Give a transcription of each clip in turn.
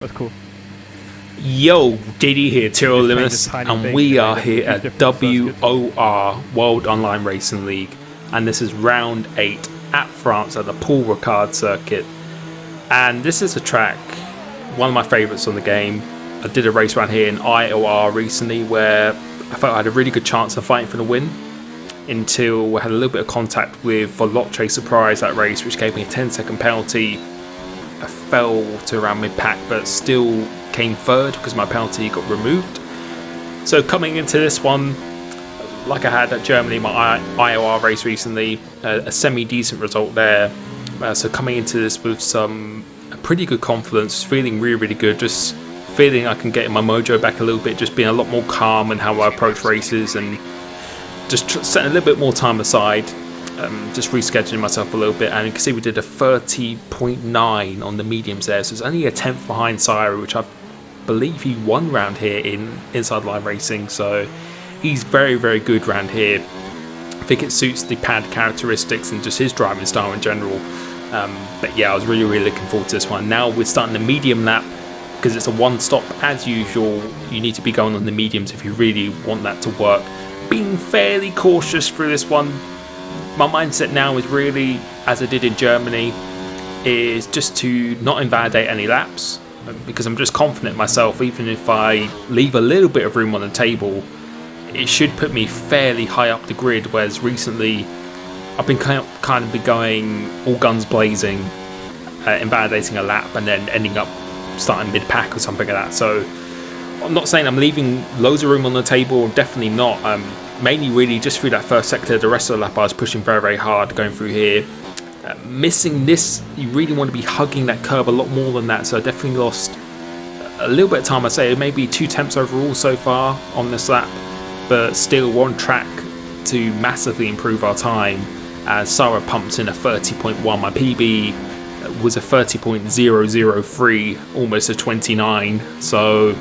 That's cool. Yo, JD here, Limitless, and we are here at WOR, World Online Racing League, and this is round 8 at France at the Paul Ricard circuit. And this is a track, one of my favourites on the game. I did a race around here in IOR recently where I felt I had a really good chance of fighting for the win until I had a little bit of contact with Ferrari Surprise that race, which gave me a 10-second penalty. I fell to around mid-pack, but still came third because my penalty got removed. So coming into this one, like I had at Germany, my IOR race recently, a semi-decent result there. So coming into this with some pretty good confidence, feeling really good, just feeling I can get my mojo back a little bit, just being a lot more calm in how I approach races and just setting a little bit more time aside. Just rescheduling myself a little bit, and you can see we did a 30.9 on the mediums there, so it's only a 10th behind Sire, which I believe he won round here in Inside Line Racing, so he's very good round here. I think it suits the pad characteristics and just his driving style in general. But yeah, I was really looking forward to this one. Now we're starting the medium lap because it's a one stop as usual. You need to be going on the mediums if you really want that to work. Being fairly cautious through this one. My mindset now is really, as I did in Germany, is just to not invalidate any laps, because I'm just confident in myself. Even if I leave a little bit of room on the table, it should put me fairly high up the grid, whereas recently I've been kind of been going all guns blazing, invalidating a lap and then ending up starting mid-pack or something like that. So I'm not saying I'm leaving loads of room on the table, definitely not. Mainly really just through that first sector. The rest of the lap I was pushing very hard going through here. Missing this, you really want to be hugging that curb a lot more than that, so I definitely lost a little bit of time. I'd say maybe 2 temps overall so far on this lap, but still we're on track to massively improve our time as Sarah pumped in a 30.1. My PB was a 30.003, almost a 29, so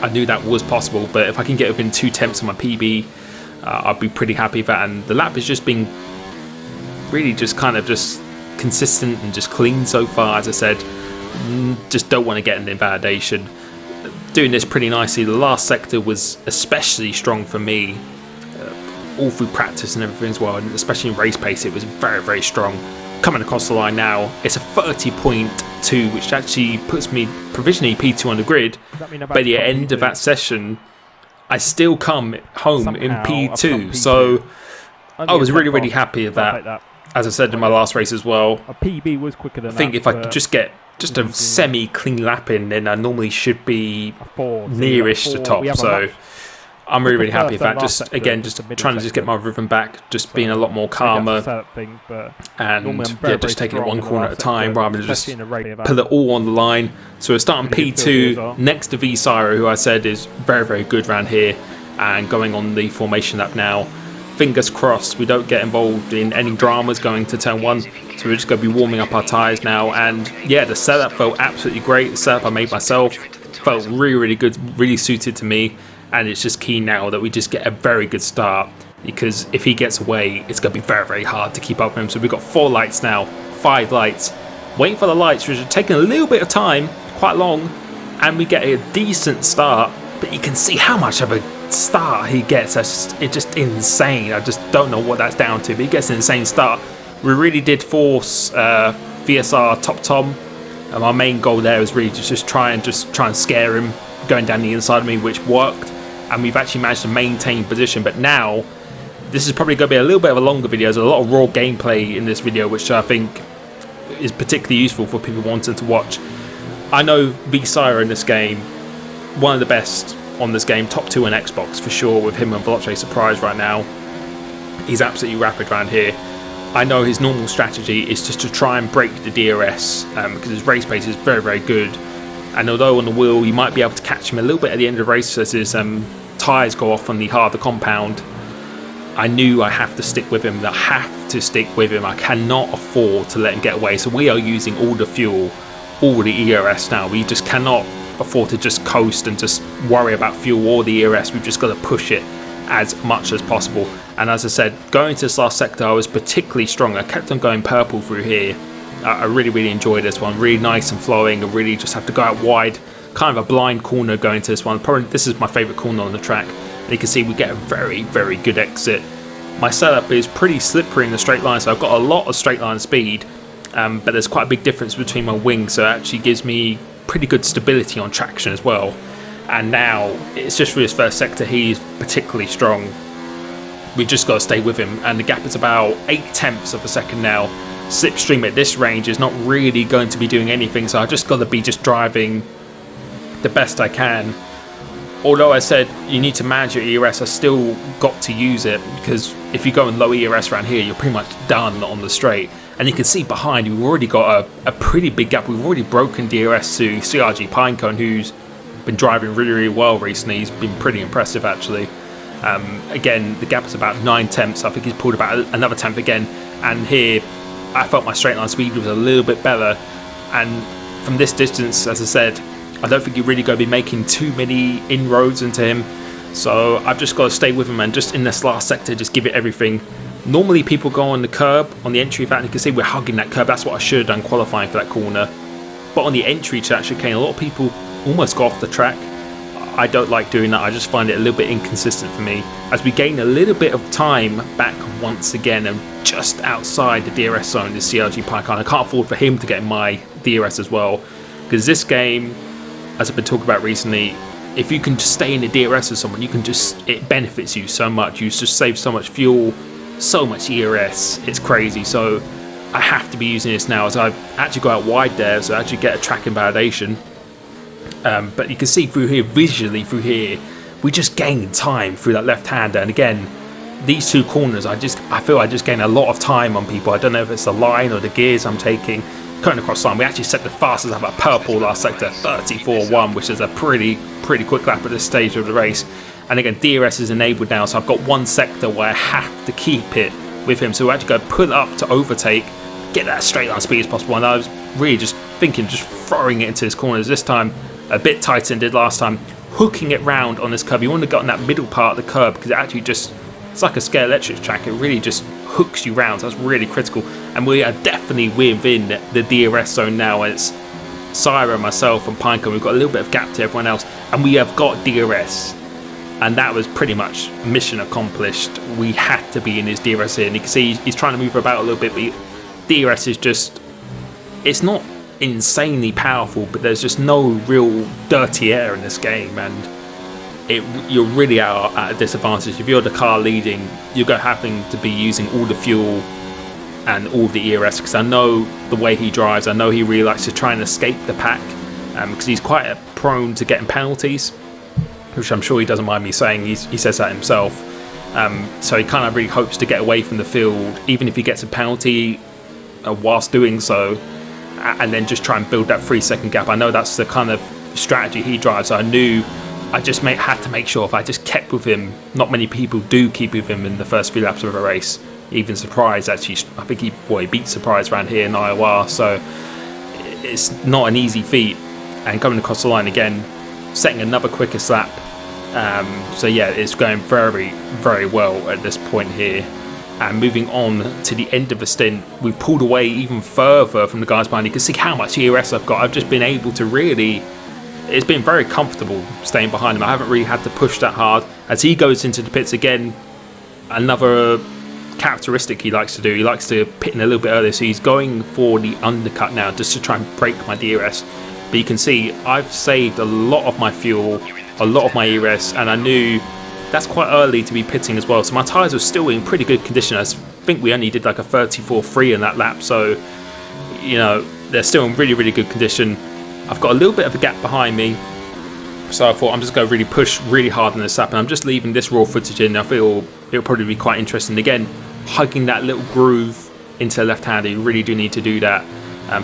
I knew that was possible. But if I can get within 2 temps of my PB, I'd be pretty happy with that. And the lap has just been really just kind of just consistent and just clean so far. As I said, just don't want to get an invalidation. Doing this pretty nicely. The last sector was especially strong for me, all through practice and everything as well, and especially in race pace it was very strong. Coming across the line now, it's a 30.2, which actually puts me provisionally P2 on the grid. By the end of that session, I still come home in P2. So I was really happy with that. As I said in my last race as well, a PB was quicker than I think if I could just get a semi-clean lap in, then I normally should be nearish the top. So I'm really happy with that. Just trying to just get my rhythm back, just being a lot more calmer, and yeah, just taking it one corner at a time rather than just put it all on the line. So we're starting P2 next to V Syro, who I said is very good around here, and going on the formation lap now. Fingers crossed we don't get involved in any dramas going to turn 1. So we're just going to be warming up our tyres now. And yeah, the setup felt absolutely great. The setup I made myself felt really good, really suited to me. And it's just key now that we just get a very good start, because if he gets away, it's going to be very hard to keep up with him. So we've got 4 lights now, 5 lights. Waiting for the lights, which are taking a little bit of time, quite long. And we get a decent start. But you can see how much of a start he gets. It's just insane. I just don't know what that's down to, but he gets an insane start. We really did force VSR Top Tom. And our main goal there was really just try and scare him going down the inside of me, which worked. And we've actually managed to maintain position. But now, this is probably going to be a little bit of a longer video. There's a lot of raw gameplay in this video, which I think is particularly useful for people wanting to watch. I know V Syro in this game, one of the best on this game, top 2 on Xbox for sure, with him and Ferrari Surprise right now. He's absolutely rapid around here. I know his normal strategy is just to try and break the DRS, because his race pace is very good. And although on the wheel you might be able to catch him a little bit at the end of the race as his tyres go off on the harder compound, I knew I have to stick with him. I have to stick with him. I cannot afford to let him get away. So we are using all the fuel, all the ERS now. We just cannot afford to just coast and just worry about fuel or the ERS. We've just got to push it as much as possible. And as I said, going to this last sector I was particularly strong. I kept on going purple through here, I really enjoyed this one. Really nice and flowing. I really just have to go out wide. Kind of a blind corner going to this one. Probably this is my favourite corner on the track. And you can see we get a very good exit. My setup is pretty slippery in the straight line, so I've got a lot of straight line speed, but there's quite a big difference between my wings, so it actually gives me pretty good stability on traction as well. And now it's just for his first sector, he's particularly strong. We just got to stay with him, and the gap is about 0.8 of a second now. Slipstream at this range is not really going to be doing anything, so I've just got to be just driving the best I can. Although I said you need to manage your ERS, I still got to use it, because if you go in low ERS around here, you're pretty much done on the straight. And you can see behind, we've already got a pretty big gap. We've already broken DRS to CRG Pinecone, who's been driving really well recently. He's been pretty impressive, actually. Again, the gap is about 0.9. I think he's pulled about another tenth again. And here, I felt my straight line speed was a little bit better. And from this distance, as I said, I don't think you're really going to be making too many inroads into him. So I've just got to stay with him and just in this last sector, just give it everything. Normally people go on the curb, on the entry, and you can see we're hugging that curb. That's what I should have done qualifying for that corner. But on the entry to that chicane, a lot of people almost go off the track. I don't like doing that. I just find it a little bit inconsistent for me. As we gain a little bit of time back once again, and just outside the DRS zone is CRG Pinecone. I can't afford for him to get in my DRS as well, because this game, as I've been talking about recently, if you can just stay in the DRS with someone, you can just, it benefits you so much. You just save so much fuel, so much ERS. It's crazy. So I have to be using this now, as I actually go out wide there, so I actually get a track invalidation. But you can see through here, visually through here, we just gain time through that left-hander. And again, these two corners, I feel I just gain a lot of time on people. I don't know if it's the line or the gears I'm taking. Coming across line, we actually set the fastest lap at purple last sector, 34.1, which is a pretty quick lap at this stage of the race. And again, DRS is enabled now, so I've got one sector where I have to keep it with him. So we actually go pull up to overtake, get that straight line speed as possible. And I was really just thinking, just throwing it into his corners. This time, a bit tighter than did last time, hooking it round on this curb. You want to get on that middle part of the curb, because it actually just, it's like a scale electric track. It really just hooks you round, so that's really critical. And we are definitely within the DRS zone now. It's Syra, myself and Pinecone. We've got a little bit of gap to everyone else, and we have got DRS, and that was pretty much mission accomplished. We had to be in his DRS here, and you can see he's trying to move about a little bit, but DRS is just, it's not insanely powerful, but there's just no real dirty air in this game, and you're really at a disadvantage. If you're the car leading, you're having to be using all the fuel and all the ERS, because I know the way he drives. I know he really likes to try and escape the pack, because he's quite prone to getting penalties, which I'm sure he doesn't mind me saying. He says that himself. So he kind of really hopes to get away from the field, even if he gets a penalty whilst doing so, and then just try and build that 3-second gap. I know that's the kind of strategy he drives. So I knew I just had to make sure if I just kept with him. Not many people do keep with him in the first few laps of a race. Even Surprise, actually, I think he beat Surprise around here in Iowa, so it's not an easy feat. And coming across the line again, setting another quickest lap. So yeah, it's going very well at this point here. And moving on to the end of the stint, we've pulled away even further from the guys behind. You can see how much ERS I've got. I've just been able to really, it's been very comfortable staying behind him. I haven't really had to push that hard. As he goes into the pits again, another characteristic he likes to do, he likes to pit in a little bit earlier, so he's going for the undercut now just to try and break my DRS. But you can see I've saved a lot of my fuel, a lot of my ERS, and I knew that's quite early to be pitting as well, so my tyres were still in pretty good condition. I think we only did like a 34.3 in that lap, so you know, they're still in really good condition. I've got a little bit of a gap behind me, so I thought I'm just going to really push really hard on this lap, and I'm just leaving this raw footage in. I feel it'll probably be quite interesting. Again, hugging that little groove into the left-hander, you really do need to do that.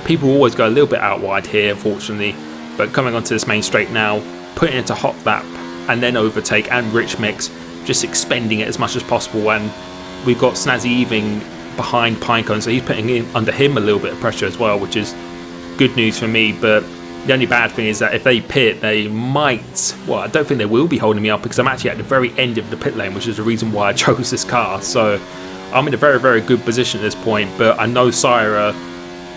People always go a little bit out wide here, unfortunately, but coming onto this main straight now, putting it into hot lap, and then overtake and rich mix, just expending it as much as possible. And we've got Snazzy Eving behind Pinecone, so he's putting in under him a little bit of pressure as well, which is good news for me. But the only bad thing is that if they pit, they might, well, I don't think they will be holding me up, because I'm actually at the very end of the pit lane, which is the reason why I chose this car. So I'm in a very good position at this point, but I know Syra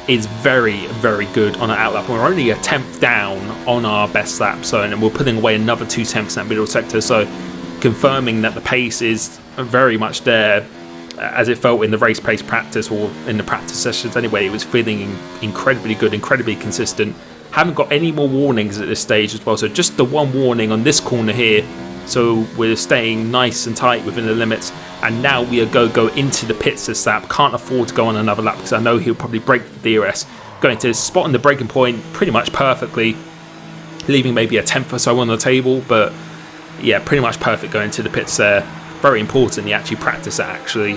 is very, very good on our outlap. We're only a tenth down on our best lap zone, and we're putting away another 2 tenths in that middle sector, so confirming that the pace is very much there, as it felt in the race pace practice, or in the practice sessions anyway. It was feeling incredibly good, incredibly consistent. Haven't got any more warnings at this stage as well, so just the one warning on this corner here, so we're staying nice and tight within the limits. And now we are go into the pits this lap. Can't afford to go on another lap because I know he'll probably break the DRS. Going to spot on the braking point pretty much perfectly, leaving maybe a tenth or so on the table, but yeah, pretty much perfect going to the pits there. Very important you actually practice that, actually,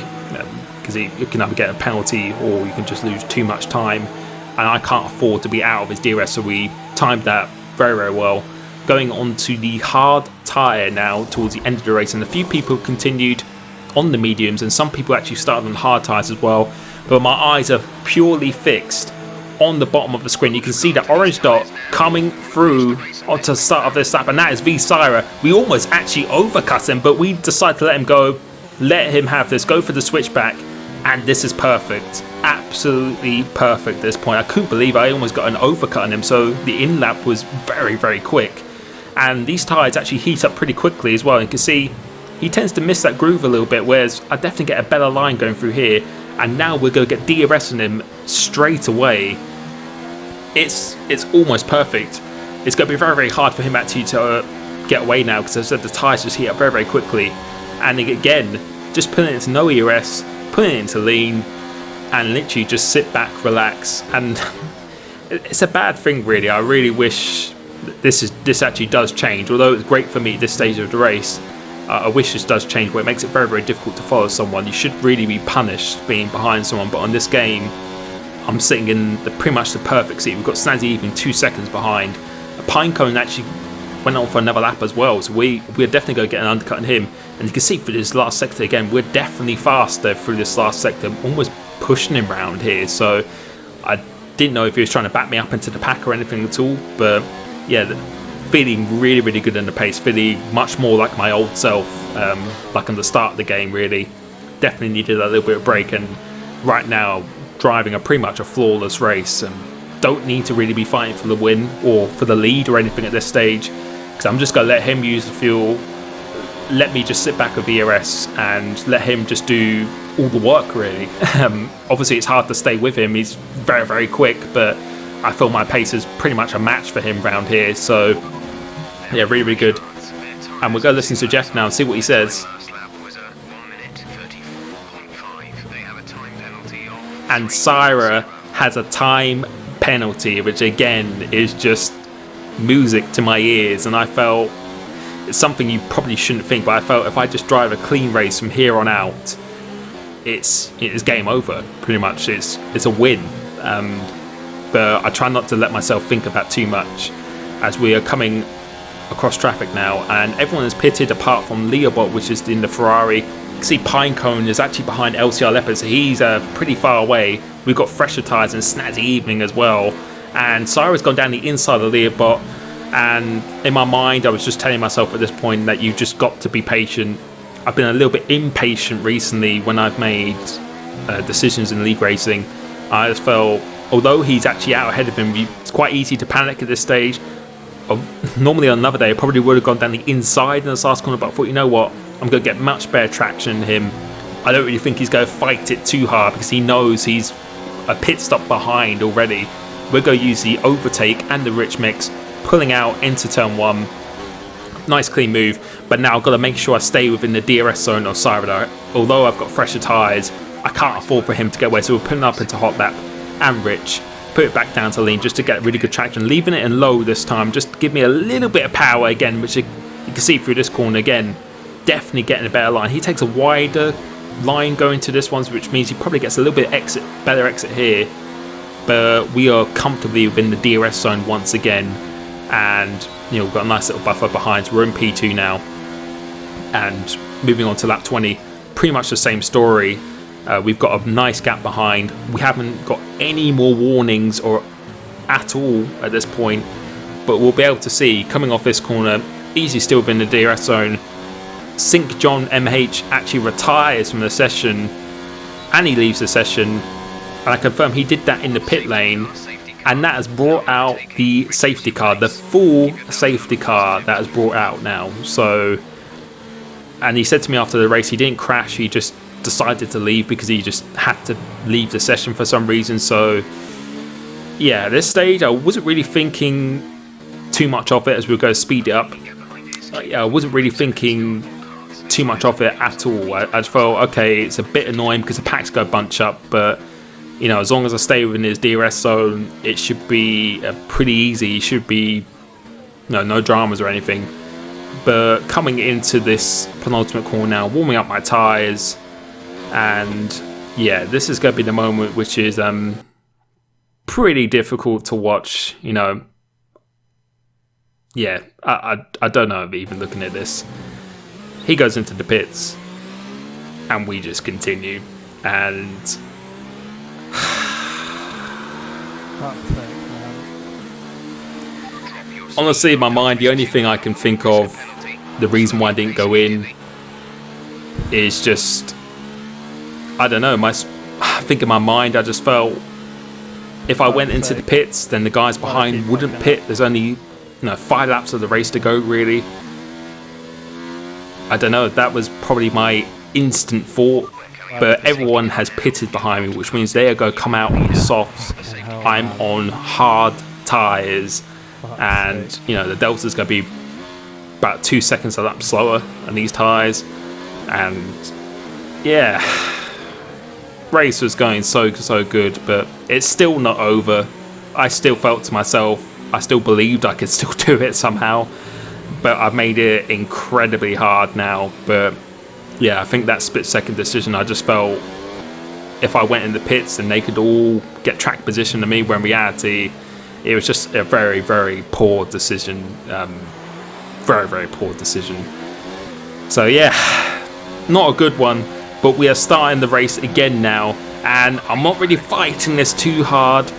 because you can either get a penalty or you can just lose too much time, and I can't afford to be out of his DRS, so we timed that very, very well. Going on to the hard tyre now towards the end of the race, and a few people continued on the mediums, and some people actually started on hard tyres as well, but my eyes are purely fixed on the bottom of the screen. You can see that orange dot coming through onto the start of this lap, and that is V Syra. We almost actually overcut him, but we decided to let him go, let him have this, go for the switchback, and this is perfect. Absolutely perfect at this point. I couldn't believe I almost got an overcut on him, so the in lap was very, very quick. And these tyres actually heat up pretty quickly as well. You can see he tends to miss that groove a little bit, whereas I definitely get a better line going through here. And now we're going to get DRS on him straight away. It's almost perfect. It's going to be very, very hard for him actually to get away now, because as I said, the tyres just heat up very, very quickly. And again, just putting it into no ERS, putting it into lean, and literally just sit back, relax. And it's a bad thing, really. I really wish this actually does change. Although it's great for me at this stage of the race, I wish this does change, where it makes it very, very difficult to follow someone. You should really be punished being behind someone, but on this game, I'm sitting in pretty much the perfect seat. We've got Snazzy even 2 seconds behind. Pinecone actually went on for another lap as well, so we're definitely going to get an undercut on him. And you can see for this last sector again, we're definitely faster through this last sector, almost pushing him round here. So I didn't know if he was trying to back me up into the pack or anything at all, but yeah, feeling really, really good in the pace, feeling much more like my old self, like on the start of the game, really. Definitely needed a little bit of break, and right now driving pretty much a flawless race, and don't need to really be fighting for the win or for the lead or anything at this stage, because I'm just going to let him use the fuel, let me just sit back with ERS and let him just do all the work, really. Obviously it's hard to stay with him, he's very, very quick, but I feel my pace is pretty much a match for him round here, so yeah, really, really good. And we'll go listen to Jeff now and see what he says. And Syra has a time penalty, which again is just music to my ears, and I felt it's something you probably shouldn't think, but I felt if I just drive a clean race from here on out, it's game over pretty much. It's a win, but I try not to let myself think of that too much, as we are coming across traffic now, and everyone is pitted apart from Leobot, which is in the Ferrari. You can see Pinecone is actually behind LCR Leopard, so he's pretty far away. We've got fresher tyres and Snazzy Evening as well, and Syra's gone down the inside of Leobot, and in my mind I was just telling myself at this point that you just got to be patient. I've been a little bit impatient recently when I've made decisions in league racing. I just felt, although he's actually out ahead of him, it's quite easy to panic at this stage. Normally on another day I probably would have gone down the inside in this last corner, but I thought, you know what, I'm going to get much better traction than him. I don't really think he's going to fight it too hard, because he knows he's a pit stop behind already. We're going to use the overtake and the rich mix, pulling out into turn 1. Nice clean move, but now I've got to make sure I stay within the DRS zone of Syra. Although I've got fresher tyres, I can't afford for him to get away, so we're putting up into hot lap and rich. Put it back down to lean just to get really good traction, leaving it in low this time just to give me a little bit of power again, which you can see through this corner again. Definitely getting a better line. He takes a wider line going to this one, which means he probably gets a little bit better exit here, but we are comfortably within the DRS zone once again, and you know, we've got a nice little buffer behind, so we're in P2 now. And moving on to lap 20, pretty much the same story. We've got a nice gap behind. We haven't got any more warnings or at all at this point, but we'll be able to see coming off this corner, easy still within the DRS zone. Sync John MH actually retires from the session, and he leaves the session. And I confirm he did that in the pit lane, and that has brought out the safety car, the full safety car that has brought out now. So, and he said to me after the race, he didn't crash, he just decided to leave because he just had to leave the session for some reason. So yeah, at this stage I wasn't really thinking too much of it as we go speed it up. I wasn't really thinking too much of it at all. I just felt, okay, it's a bit annoying because the packs go bunch up, but you know, as long as I stay within his DRS zone, it should be pretty easy. It should be no dramas or anything. But coming into this penultimate corner now, warming up my tyres, and yeah, this is going to be the moment which is pretty difficult to watch. You know, yeah, I don't know, even looking at this. He goes into the pits, and we just continue, and honestly, in my mind, the only thing I can think of, the reason why I didn't go in, is just, I don't know. I think in my mind, I just felt if I went into the pits, then the guys behind wouldn't pit. There's only 5 laps of the race to go, really. I don't know. That was probably my instant thought. But everyone has pitted behind me, which means they are going to come out on softs. I'm on hard tyres, and the delta's going to be about 2 seconds a lap slower on these tyres. And yeah, race was going so good, but it's still not over. I still felt to myself, I still believed I could still do it somehow, but I've made it incredibly hard now. But yeah, I think that split-second decision, I just felt if I went in the pits, then they could all get track position to me, when in reality, it was just a very, very poor decision. Very, very poor decision. So yeah, not a good one, but we are starting the race again now, and I'm not really fighting this too hard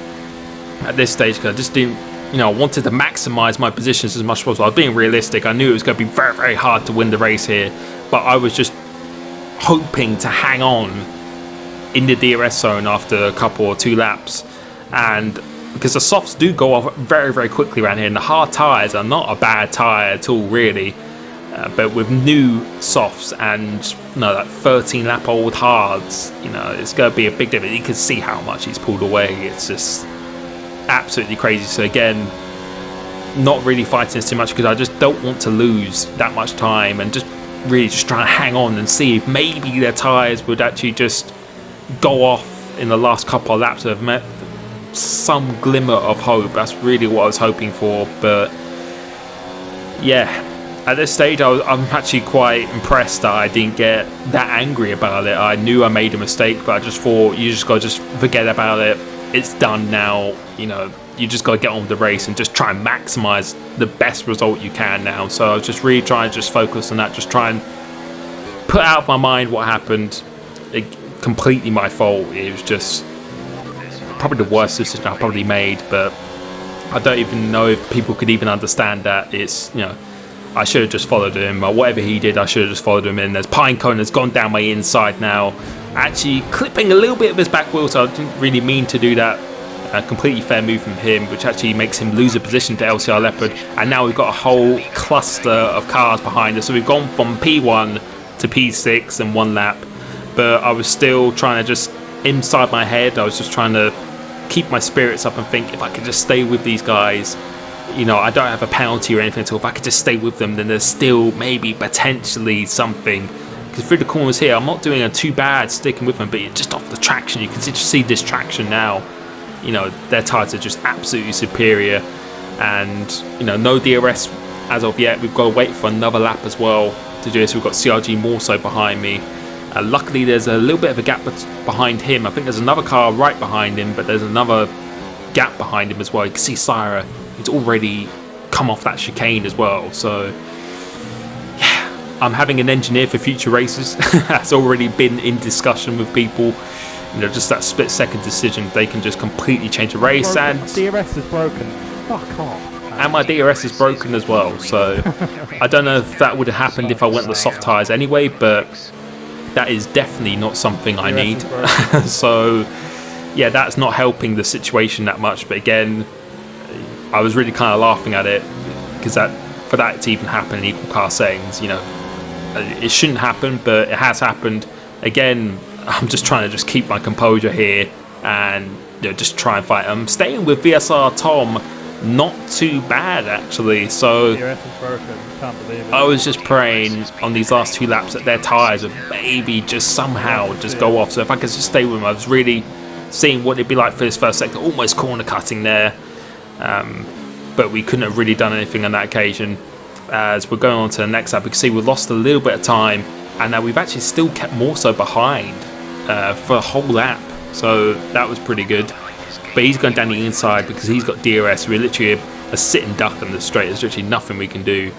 at this stage because I just didn't, I wanted to maximise my positions as much as possible. I was being realistic. I knew it was going to be very, very hard to win the race here, but I was just hoping to hang on in the DRS zone after a couple or 2 laps, and because the softs do go off very, very quickly around here, and the hard tyres are not a bad tyre at all, really, but with new softs and that 13 lap old hards, it's going to be a big difference. You can see how much he's pulled away. It's just absolutely crazy. So again, not really fighting this too much because I just don't want to lose that much time, and just really just trying to hang on and see if maybe their tyres would actually just go off in the last couple of laps. I've met some glimmer of hope. That's really what I was hoping for. But yeah, at this stage I'm actually quite impressed that I didn't get that angry about it. I knew I made a mistake, but I just thought, you just got to just forget about it. It's done now. You just got to get on with the race and just try and maximise the best result you can now. So I was just really trying to just focus on that, just try and put out of my mind what happened. Completely my fault. It was just probably the worst decision I probably made, but I don't even know if people could even understand that. It's, I should have just followed him, or whatever he did, I should have just followed him in. There's Pinecone has gone down my inside now, actually clipping a little bit of his back wheel, so I didn't really mean to do that. A completely fair move from him, which actually makes him lose a position to LCR Leopard, and now we've got a whole cluster of cars behind us. So we've gone from P1 to P6 in 1 lap, but I was still trying to just, inside my head, I was just trying to keep my spirits up and think, if I could just stay with these guys, I don't have a penalty or anything, so if I could just stay with them, then there's still maybe potentially something. Because through the corners here, I'm not doing a too bad sticking with them, but just off the traction, you can just see this traction now. Their tyres are just absolutely superior, and no DRS as of yet. We've got to wait for another lap as well to do this. We've got CRG more so behind me. Luckily, there's a little bit of a gap behind him. I think there's another car right behind him, but there's another gap behind him as well. You can see Syra, he's already come off that chicane as well. So yeah, I'm having an engineer for future races. That's already been in discussion with people. Just that split-second decision, they can just completely change the race. And DRS is broken. Fuck off. And my DRS is broken as well. So I don't know if that would have happened if I went with soft tyres anyway, but that is definitely not something I need. So yeah, that's not helping the situation that much. But again, I was really kind of laughing at it because for that to even happen in equal car settings, you know, it shouldn't happen, but it has happened. Again, I'm just trying to just keep my composure here and, you know, just try and fight. I'm staying with VSR Tom, not too bad actually. So I was just praying on these last 2 laps that their tyres would maybe just somehow just go off. So if I could just stay with them, I was really seeing what it'd be like for this first sector, almost corner cutting there. But we couldn't have really done anything on that occasion. As we're going on to the next lap, we can see we lost a little bit of time, and now we've actually still kept more so behind for a whole lap. So that was pretty good. But he's going down the inside because he's got DRS. We're literally a sitting duck on the straight. There's literally nothing we can do.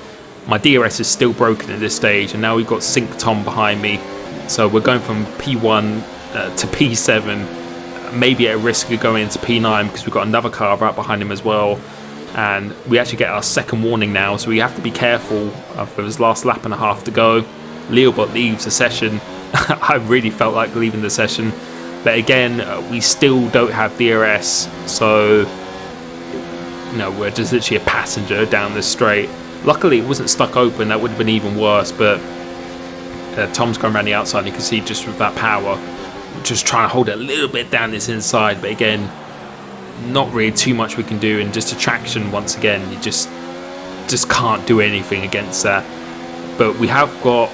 My DRS is still broken at this stage, and now we've got Sync Tom behind me. So we're going from P1 to P7, maybe at risk of going into P9 because we've got another car right behind him as well. And we actually get our second warning now, so we have to be careful for his last lap and a half to go. Leobot leaves the session. I really felt like leaving the session. But again, we still don't have DRS, so you know, we're just literally a passenger down this straight. Luckily, it wasn't stuck open. That would have been even worse. But Tom's going around the outside. And you can see just with that power, just trying to hold it a little bit down this inside. But again, not really too much we can do. And just a traction once again, you just can't do anything against that. But we have got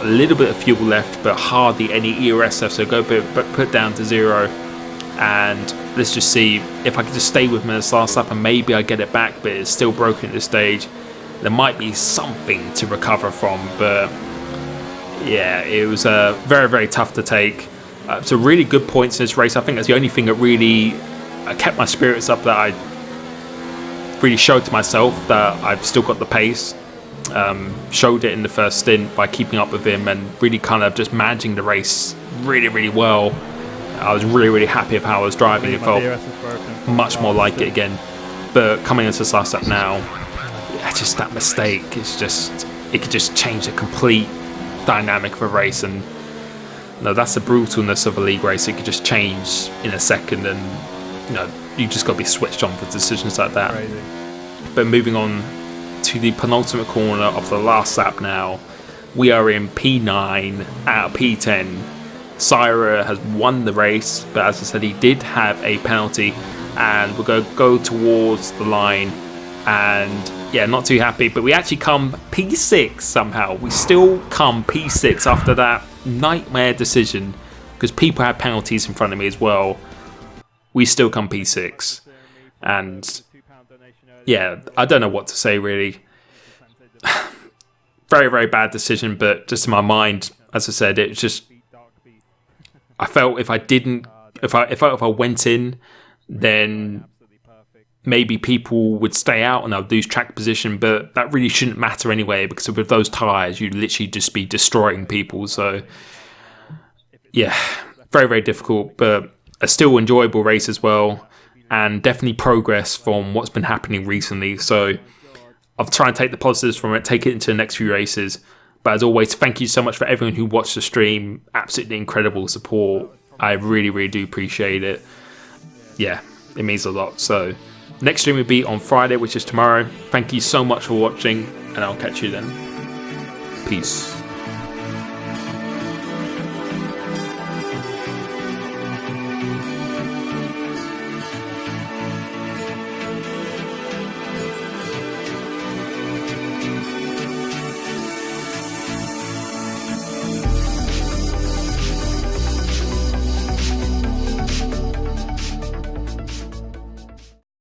a little bit of fuel left, but hardly any ERS left, so go put down to 0, and let's just see if I can just stay with him in this last lap and maybe I get it back. But it's still broken at this stage. There might be something to recover from, but yeah, it was very, very tough to take. So really good points in this race. I think that's the only thing that really kept my spirits up, that I really showed to myself that I've still got the pace. Showed it in the first stint by keeping up with him and really kind of just managing the race really, really well. I was really, really happy with how I was driving. It felt much more like it again. But coming into this last lap now, just that mistake, it could just change the complete dynamic of a race. And no, that's the brutalness of a league race. It could just change in a second, and you know, you just got to be switched on for decisions like that. Crazy. But moving on to the penultimate corner of the last lap now, we are in P9 out of P10. Syra has won the race, but as I said, he did have a penalty, and we're going to go towards the line, and yeah, not too happy. But we actually come P6 somehow. We still come P6 after that nightmare decision, because people had penalties in front of me as well. We still come P6, and yeah, I don't know what to say really. Very, very bad decision, but just in my mind, as I said, it's just, I felt if I went in, then maybe people would stay out and I'd lose track position, but that really shouldn't matter anyway, because with those tyres, you'd literally just be destroying people. So yeah, very, very difficult, but a still enjoyable race as well. And definitely progress from what's been happening recently. So I'll try and take the positives from it, take it into the next few races. But as always, thank you so much for everyone who watched the stream. Absolutely incredible support. I really, really do appreciate it. Yeah, it means a lot. So next stream will be on Friday, which is tomorrow. Thank you so much for watching, and I'll catch you then. Peace.